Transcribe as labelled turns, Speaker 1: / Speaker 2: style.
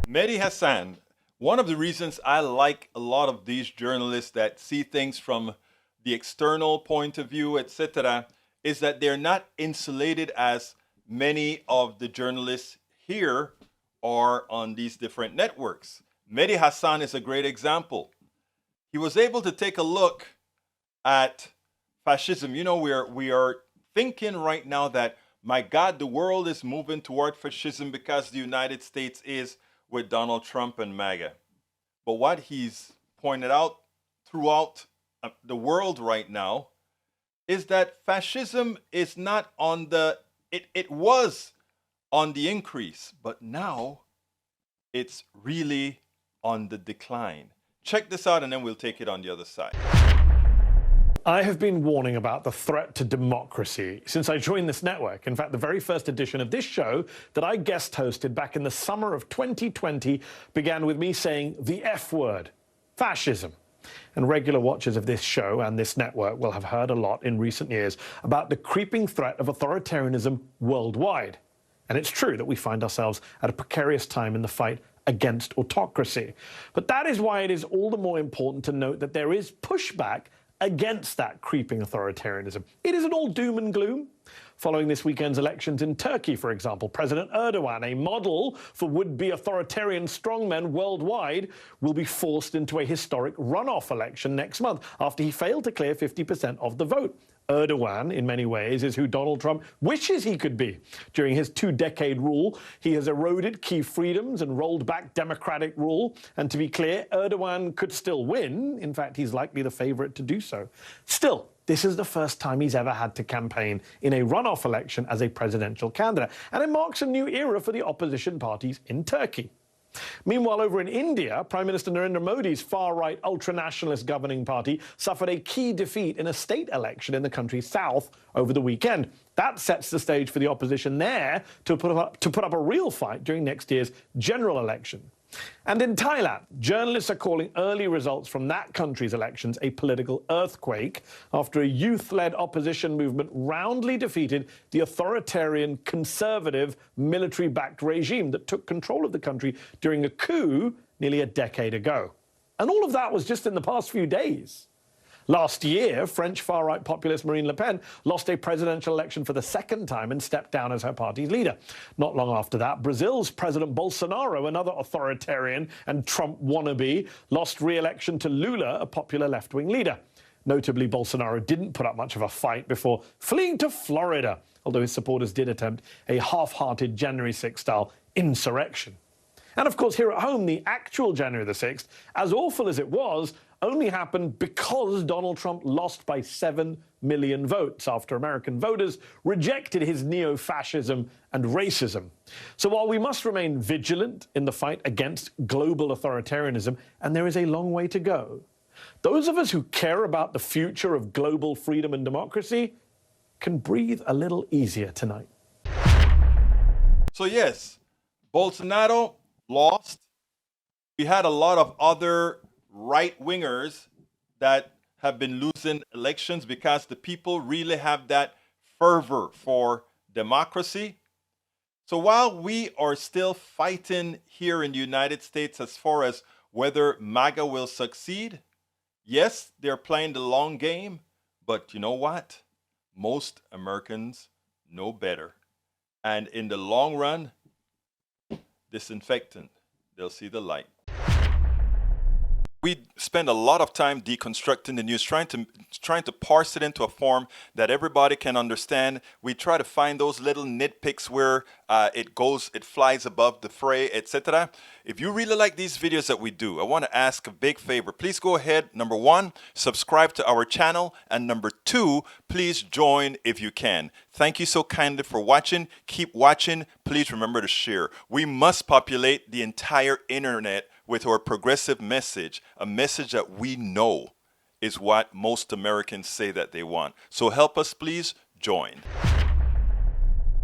Speaker 1: Mehdi Hasan, one of the reasons I like a lot of these journalists that see things from the external point of view, etc., is that they're not insulated as many of the journalists here are on these different networks. Mehdi Hasan is a great example. He was able to take a look at fascism. You know, we are thinking right now that, my God, the world is moving toward fascism because the United States is with Donald Trump and MAGA. But what he's pointed out throughout the world right now is that fascism is not on it was on the increase, but now it's really on the decline. Check this out and then we'll take it on the other side.
Speaker 2: I have been warning about the threat to democracy since I joined this network. In fact, the very first edition of this show that I guest hosted back in the summer of 2020 began with me saying the F word, fascism. And regular watchers of this show and this network will have heard a lot in recent years about the creeping threat of authoritarianism worldwide. And it's true that we find ourselves at a precarious time in the fight against autocracy. But that is why it is all the more important to note that there is pushback against that creeping authoritarianism. It isn't all doom and gloom. Following this weekend's elections in Turkey, for example, President Erdogan, a model for would-be authoritarian strongmen worldwide, will be forced into a historic runoff election next month after he failed to clear 50% of the vote. Erdogan, in many ways, is who Donald Trump wishes he could be. During his two-decade rule, he has eroded key freedoms and rolled back democratic rule. And to be clear, Erdogan could still win. In fact, he's likely the favorite to do so. Still, this is the first time he's ever had to campaign in a runoff election as a presidential candidate. And it marks a new era for the opposition parties in Turkey. Meanwhile, over in India, Prime Minister Narendra Modi's far-right ultra-nationalist governing party suffered a key defeat in a state election in the country's south over the weekend. That sets the stage for the opposition there to put up a real fight during next year's general election. And in Thailand, journalists are calling early results from that country's elections a political earthquake after a youth-led opposition movement roundly defeated the authoritarian, conservative, military-backed regime that took control of the country during a coup nearly a decade ago. And all of that was just in the past few days. Last year, French far-right populist Marine Le Pen lost a presidential election for the second time and stepped down as her party's leader. Not long after that, Brazil's President Bolsonaro, another authoritarian and Trump wannabe, lost re-election to Lula, a popular left-wing leader. Notably, Bolsonaro didn't put up much of a fight before fleeing to Florida, although his supporters did attempt a half-hearted January 6th-style insurrection. And of course, here at home, the actual January the 6th, as awful as it was, only happened because Donald Trump lost by 7 million votes after American voters rejected his neo-fascism and racism. So while we must remain vigilant in the fight against global authoritarianism, and there is a long way to go, those of us who care about the future of global freedom and democracy can breathe a little easier tonight.
Speaker 1: So yes, Bolsonaro lost. We had a lot of other right-wingers that have been losing elections because the people really have that fervor for democracy. So while we are still fighting here in the United States as far as whether MAGA will succeed, yes, they're playing the long game, but you know what? Most Americans know better. And in the long run, disinfectant, they'll see the light. We spend a lot of time deconstructing the news, trying to parse it into a form that everybody can understand. We try to find those little nitpicks where it flies above the fray, etc. If you really like these videos that we do, I want to ask a big favor. Please go ahead, number one, subscribe to our channel, and number two, please join if you can. Thank you so kindly for watching. Keep watching. Please remember to share. We must populate the entire internet with our progressive message, a message that we know is what most Americans say that they want. So help us, please join.